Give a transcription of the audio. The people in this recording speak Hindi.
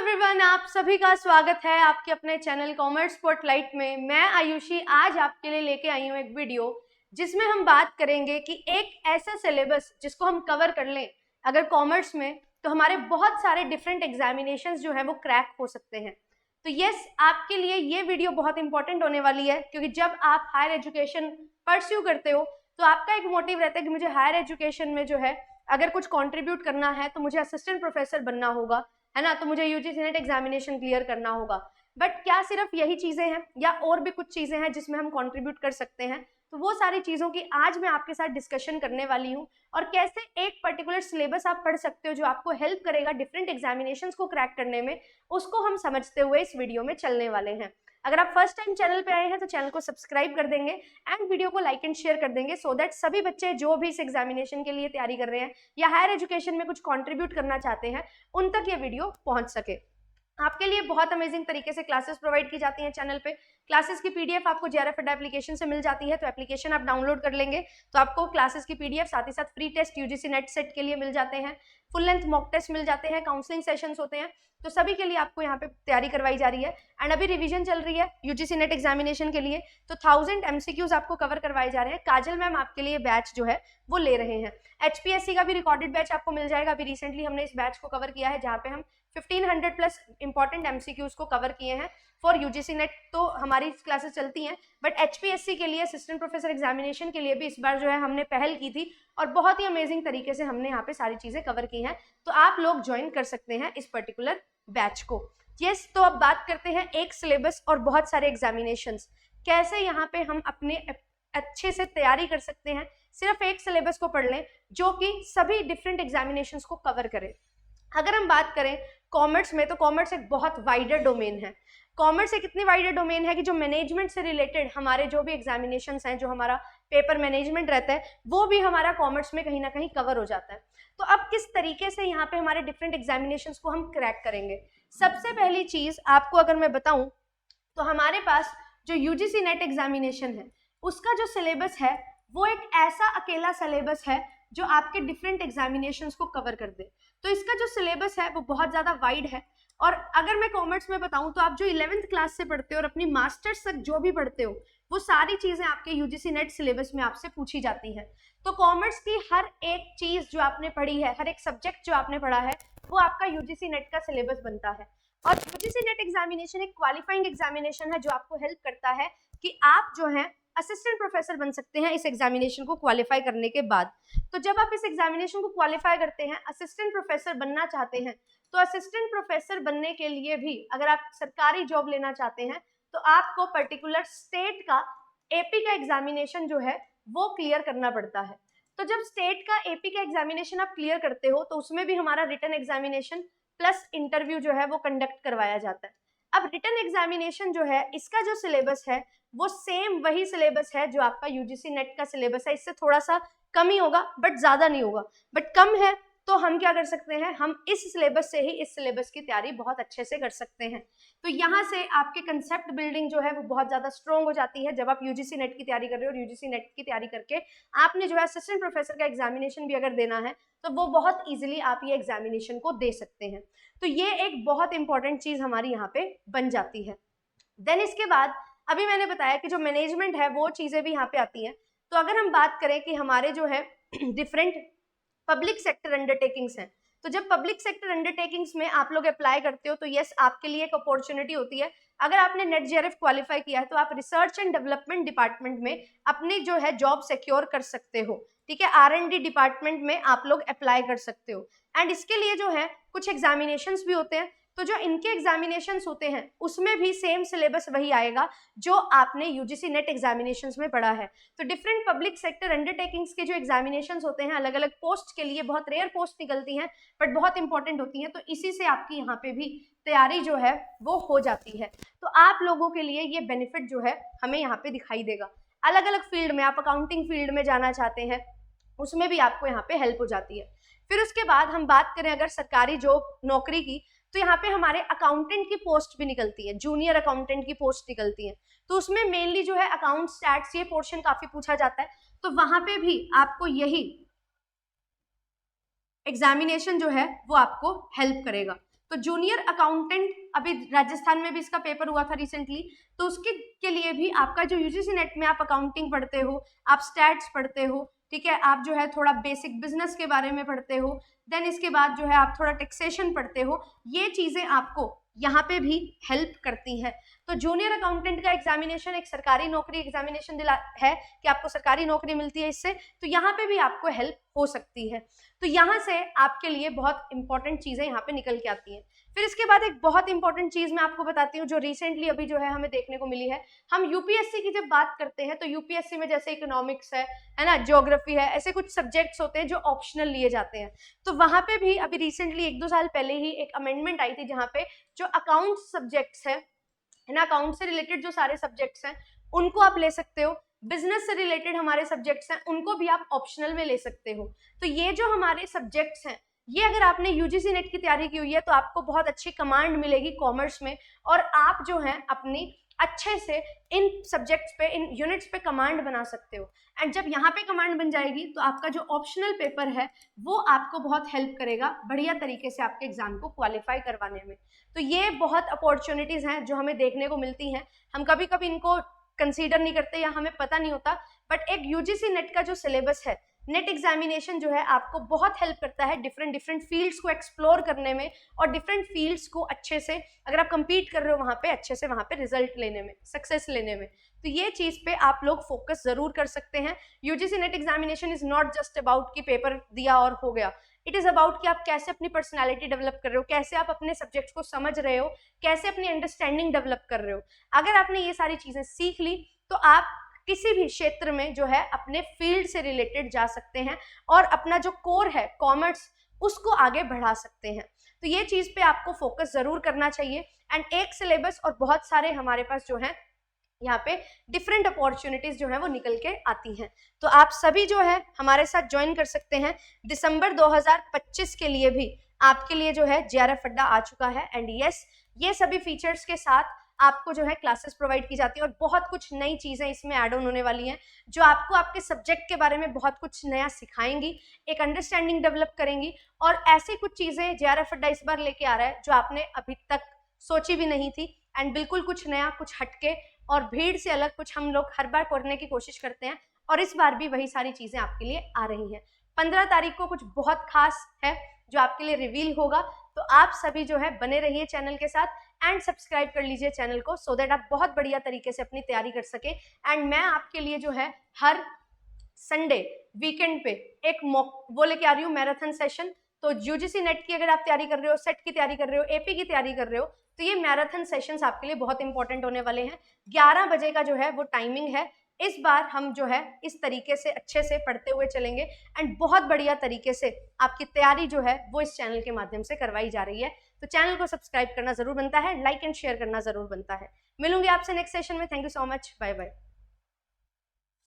एवरीवन, आप सभी का स्वागत है आपके अपने चैनल कॉमर्स स्पॉटलाइट में। मैं आयुषी आज आपके लिए लेके आई हूँ एक वीडियो जिसमें हम बात करेंगे कि एक ऐसा सिलेबस जिसको हम कवर कर लें अगर कॉमर्स में, तो हमारे बहुत सारे डिफरेंट एग्जामिनेशंस जो है वो क्रैक हो सकते हैं। तो यस, आपके लिए ये वीडियो बहुत इंपॉर्टेंट होने वाली है, क्योंकि जब आप हायर एजुकेशन परस्यू करते हो तो आपका एक मोटिव रहता है कि मुझे हायर एजुकेशन में जो है अगर कुछ कंट्रीब्यूट करना है तो मुझे असिस्टेंट प्रोफेसर बनना होगा, है ना, तो मुझे यूजीसी नेट एग्जामिनेशन क्लियर करना होगा। बट क्या सिर्फ यही चीजें हैं या और भी कुछ चीजें हैं जिसमें हम कंट्रीब्यूट कर सकते हैं? तो वो सारी चीजों की आज मैं आपके साथ डिस्कशन करने वाली हूँ, और कैसे एक पर्टिकुलर सिलेबस आप पढ़ सकते हो जो आपको हेल्प करेगा डिफरेंट एग्जामिनेशंस को क्रैक करने में, उसको हम समझते हुए इस वीडियो में चलने वाले हैं। अगर आप फर्स्ट टाइम चैनल पे आए हैं तो चैनल को सब्सक्राइब कर देंगे एंड वीडियो को लाइक एंड शेयर कर देंगे, सो दैट सभी बच्चे जो भी इस एग्जामिनेशन के लिए तैयारी कर रहे हैं या हायर एजुकेशन में कुछ कंट्रीब्यूट करना चाहते हैं उन तक ये वीडियो पहुंच सके। आपके लिए बहुत अमेजिंग तरीके से क्लासेस प्रोवाइड की जाती हैं चैनल पे। क्लासेस की पीडीएफ आपको JRF अड्डा एप्लीकेशन से मिल जाती है, तो एप्लीकेशन आप डाउनलोड कर लेंगे तो आपको क्लासेस की पीडीएफ साथ ही साथ free test UGC NET SET के लिए मिल जाते हैं, फुल लेंथ मॉक टेस्ट मिल जाते हैं, काउंसलिंग सेशंस होते हैं, तो सभी के लिए आपको यहाँ पे तैयारी करवाई जा रही है। एंड अभी रिवीजन चल रही है यूजीसी नेट एग्जामिनेशन के लिए, तो 1000 MCQs आपको कवर करवाए जा रहे हैं। काजल मैम आपके लिए बैच जो है वो ले रहे हैं। HPSC का भी रिकॉर्डेड बैच आपको मिल जाएगा। अभी रिसेंटली हमने इस बैच को कवर किया है जहाँ पे हम 1500 प्लस इंपॉर्टेंट MCQs को कवर किए हैं फॉर यूजीसी नेट। तो हमारी क्लासेस चलती हैं, बट HPSC के लिए असिस्टेंट प्रोफेसर एग्जामिनेशन के लिए भी इस बार जो है हमने पहल की थी और बहुत ही अमेजिंग तरीके से हमने यहाँ पे सारी चीजें कवर की हैं, तो आप लोग ज्वाइन कर सकते हैं इस पर्टिकुलर बैच को। यस, तो अब बात करते हैं एक सिलेबस और बहुत सारे एग्जामिनेशंस, कैसे यहाँ पे हम अपने अच्छे से तैयारी कर सकते हैं। सिर्फ एक सिलेबस को पढ़ लें जो कि सभी डिफरेंट एग्जामिनेशंस को कवर करे। अगर हम बात करें कॉमर्स में, तो कॉमर्स एक बहुत वाइडर डोमेन है। कॉमर्स एक इतनी वाइडर डोमेन है कि जो मैनेजमेंट से रिलेटेड हमारे जो भी एग्जामिनेशंस हैं, जो हमारा पेपर मैनेजमेंट रहता है, वो भी हमारा कॉमर्स में कहीं ना कहीं कवर हो जाता है। तो अब किस तरीके से यहाँ पे हमारे डिफरेंट एग्जामिनेशंस को हम क्रैक करेंगे? सबसे पहली चीज आपको अगर मैं बताऊं तो हमारे पास जो यूजीसी नेट एग्जामिनेशन है उसका जो सिलेबस है वो एक ऐसा अकेला सिलेबस है जो आपके डिफरेंट एग्जामिनेशंस को कवर कर दे। तो इसका जो सिलेबस है वो बहुत ज़्यादा वाइड है, और अगर मैं कॉमर्स में बताऊं तो आप जो 11th क्लास से पढ़ते हो और अपनी मास्टर्स तक जो भी पढ़ते हो वो सारी चीज़ें आपके यूजीसी नेट सिलेबस में आपसे पूछी जाती हैं। तो कॉमर्स की हर एक चीज़ जो आपने पढ़ी है, हर एक सब्जेक्ट जो आपने पढ़ा है, वो आपका यूजीसी नेट का सिलेबस बनता है। और यूजीसी नेट एग्जामिनेशन एक क्वालिफाइंग एग्जामिनेशन है जो आपको हेल्प करता है कि आप जो है असिस्टेंट प्रोफेसर बन सकते हैं इस एग्जामिनेशन को क्वालिफाई करने के बाद। तो जब आप इस एग्जामिनेशन को क्वालिफाई करते हैं, असिस्टेंट प्रोफेसर बनना चाहते हैं, तो असिस्टेंट प्रोफेसर बनने के लिए भी अगर आप सरकारी जॉब लेना चाहते हैं तो आपको पर्टिकुलर स्टेट का AP का एग्जामिनेशन जो है वो क्लियर करना पड़ता है। तो जब स्टेट का AP का एग्जामिनेशन आप क्लियर करते हो तो उसमें भी हमारा रिटन एग्जामिनेशन प्लस इंटरव्यू जो है वो कंडक्ट करवाया जाता है। अब रिटन एग्जामिनेशन जो है इसका जो सिलेबस है वो सेम वही सिलेबस है जो आपका यूजीसी नेट का सिलेबस है। इससे थोड़ा सा कम ही होगा, बट ज्यादा नहीं होगा, बट कम है। तो हम क्या कर सकते हैं, हम इस सिलेबस से ही इस सिलेबस की तैयारी बहुत अच्छे से कर सकते हैं। तो यहाँ से आपके कंसेप्ट बिल्डिंग जो है वो बहुत ज्यादा स्ट्रॉन्ग हो जाती है जब आप यूजीसी नेट की तैयारी कर रहे हो। और यूजीसी नेट की तैयारी करके आपने जो है असिस्टेंट प्रोफेसर का एग्जामिनेशन भी अगर देना है तो वो बहुत ईजिली आप ये एग्जामिनेशन को दे सकते हैं। तो ये एक बहुत इंपॉर्टेंट चीज हमारी यहाँ पे बन जाती है। देन इसके बाद अभी मैंने बताया कि जो मैनेजमेंट है वो चीजें भी यहाँ पे आती हैं। तो अगर हम बात करें कि हमारे जो है डिफरेंट पब्लिक सेक्टर अंडरटेकिंग्स हैं, तो जब पब्लिक सेक्टर अंडरटेकिंग्स में आप लोग अप्लाई करते हो तो यस, आपके लिए एक अपॉर्चुनिटी होती है। अगर आपने नेट JRF क्वालिफाई किया है तो आप रिसर्च एंड डेवलपमेंट डिपार्टमेंट में अपनी जो है जॉब सिक्योर कर सकते हो। ठीक है, R&D डिपार्टमेंट में आप लोग अप्लाई कर सकते हो। एंड इसके लिए जो है कुछ एग्जामिनेशंस भी होते हैं, तो जो इनके एग्जामिनेशंस होते हैं उसमें भी सेम सिलेबस वही आएगा जो आपने यूजीसी नेट एग्जामिनेशंस में पढ़ा है। तो डिफरेंट पब्लिक सेक्टर अंडरटेकिंग्स के जो एग्जामिनेशंस होते हैं अलग अलग पोस्ट के लिए, बहुत रेयर पोस्ट निकलती हैं बट बहुत इंपॉर्टेंट होती हैं, तो इसी से आपकी यहाँ पे भी तैयारी जो है वो हो जाती है। तो आप लोगों के लिए ये बेनिफिट जो है हमें यहाँ पे दिखाई देगा। अलग अलग फील्ड में, आप अकाउंटिंग फील्ड में जाना चाहते हैं उसमें भी आपको यहाँ पे हेल्प हो जाती है। फिर उसके बाद हम बात करें अगर सरकारी जॉब नौकरी की, तो यहाँ पे हमारे अकाउंटेंट की पोस्ट भी निकलती है, जूनियर अकाउंटेंट की पोस्ट निकलती है। तो उसमें मेनली जो है अकाउंट स्टैट्स ये पोर्शन काफी पूछा जाता है, तो वहां पे भी आपको यही एग्जामिनेशन जो है वो आपको हेल्प करेगा। तो जूनियर अकाउंटेंट, अभी राजस्थान में भी इसका पेपर हुआ था रिसेंटली, तो उसके के लिए भी आपका जो यूजीसी नेट में आप अकाउंटिंग पढ़ते हो, आप स्टैट्स पढ़ते हो, ठीक है, आप जो है थोड़ा बेसिक बिजनेस के बारे में पढ़ते हो, देन इसके बाद जो है आप थोड़ा टैक्सेशन पढ़ते हो, ये चीजें आपको यहाँ पे भी हेल्प करती हैं। तो जूनियर अकाउंटेंट का एग्जामिनेशन एक सरकारी नौकरी एग्जामिनेशन है कि आपको सरकारी नौकरी मिलती है इससे, तो यहाँ पे भी आपको हेल्प हो सकती है। तो यहाँ से आपके लिए बहुत इंपॉर्टेंट चीजें यहाँ पे निकल के आती हैं। फिर इसके बाद एक बहुत इंपॉर्टेंट चीज मैं आपको बताती हूँ जो रिसेंटली अभी जो है हमें देखने को मिली है। हम यूपीएससी की जब बात करते हैं तो यूपीएससी में जैसे इकोनॉमिक्स है ना, ज्योग्राफी है, ऐसे कुछ सब्जेक्ट्स होते हैं जो ऑप्शनल लिए जाते हैं। तो वहां पे भी अभी रिसेंटली 1-2 साल पहले ही एक अमेंडमेंट आई थी जहाँ पे जो अकाउंट सब्जेक्ट्स है ना, अकाउंट से रिलेटेड जो सारे सब्जेक्ट्स हैं उनको आप ले सकते हो, बिजनेस से रिलेटेड हमारे सब्जेक्ट्स हैं उनको भी आप ऑप्शनल में ले सकते हो। तो ये जो हमारे सब्जेक्ट्स हैं, ये अगर आपने यूजीसी नेट की तैयारी की हुई है तो आपको बहुत अच्छी कमांड मिलेगी कॉमर्स में, और आप जो है अपनी अच्छे से इन सब्जेक्ट्स पे, इन यूनिट्स पे कमांड बना सकते हो। एंड जब यहाँ पे कमांड बन जाएगी तो आपका जो ऑप्शनल पेपर है वो आपको बहुत हेल्प करेगा बढ़िया तरीके से आपके एग्जाम को क्वालिफाई करवाने में। तो ये बहुत अपॉर्चुनिटीज हैं जो हमें देखने को मिलती हैं, हम कभी कभी इनको कंसीडर नहीं करते या हमें पता नहीं होता, बट एक यूजीसी नेट का जो सिलेबस है, नेट एग्जामिनेशन जो है आपको बहुत हेल्प करता है डिफरेंट फील्ड्स को एक्सप्लोर करने में और डिफरेंट फील्ड्स को अच्छे से, अगर आप compete कर रहे हो वहाँ पे, अच्छे से वहाँ पे रिजल्ट लेने में, सक्सेस लेने में। तो ये चीज पे आप लोग फोकस जरूर कर सकते हैं। UGC net examination is not just about कि पेपर दिया और हो गया, इट इज अबाउट कि आप कैसे अपनी पर्सनैलिटी डेवलप कर रहे हो, कैसे आप अपने सब्जेक्ट्स को समझ रहे हो, कैसे अपनी अंडरस्टैंडिंग डेवलप कर रहे हो। अगर आपने ये सारी चीजें सीख ली तो आप किसी भी क्षेत्र में जो है अपने फील्ड से रिलेटेड जा सकते हैं और अपना जो कोर है कॉमर्स उसको आगे बढ़ा सकते हैं। तो ये चीज पे आपको फोकस जरूर करना चाहिए। एंड एक सिलेबस और बहुत सारे हमारे पास जो है यहाँ पे डिफरेंट अपॉर्चुनिटीज जो है वो निकल के आती हैं। तो आप सभी जो है हमारे साथ ज्वाइन कर सकते हैं। दिसंबर 2025 के लिए भी आपके लिए जो है जेआरएफ अड्डा आ चुका है। एंड यस, ये सभी फीचर्स के साथ आपको जो है क्लासेस प्रोवाइड की जाती है और बहुत कुछ नई चीजें इसमें ऐड ऑन होने वाली हैं जो आपको आपके सब्जेक्ट के बारे में बहुत कुछ नया सिखाएंगी, एक अंडरस्टैंडिंग डेवलप करेंगी। और ऐसी कुछ चीजें जेआरएफ अड्डा इस बार लेके आ रहा है जो आपने अभी तक सोची भी नहीं थी, एंड बिल्कुल कुछ नया, कुछ हटके और भीड़ से अलग कुछ हम लोग हर बार करने की कोशिश करते हैं, और इस बार भी वही सारी चीजें आपके लिए आ रही हैं। 15 तारीख को कुछ बहुत खास है जो आपके लिए रिवील होगा, तो आप सभी जो है बने रहिए चैनल के साथ एंड सब्सक्राइब कर लीजिए चैनल को, सो दैट आप बहुत बढ़िया तरीके से अपनी तैयारी कर सके। एंड मैं आपके लिए जो है हर संडे वीकेंड पे एक वो लेके आ रही हूँ मैराथन सेशन। तो यूजीसी नेट की अगर आप तैयारी कर रहे हो, सेट की तैयारी कर रहे हो, एपी की तैयारी कर रहे हो, तो ये मैराथन सेशंस आपके लिए बहुत इंपॉर्टेंट होने वाले हैं। 11 बजे का जो है वो टाइमिंग है। इस बार हम जो है इस तरीके से अच्छे से पढ़ते हुए चलेंगे एंड बहुत बढ़िया तरीके से आपकी तैयारी जो है वो इस चैनल के माध्यम से करवाई जा रही है। तो चैनल को सब्सक्राइब करना जरूर बनता है, लाइक एंड शेयर करना जरूर बनता है। मिलूंगी आपसे नेक्स्ट सेशन में। Thank you so much, bye bye.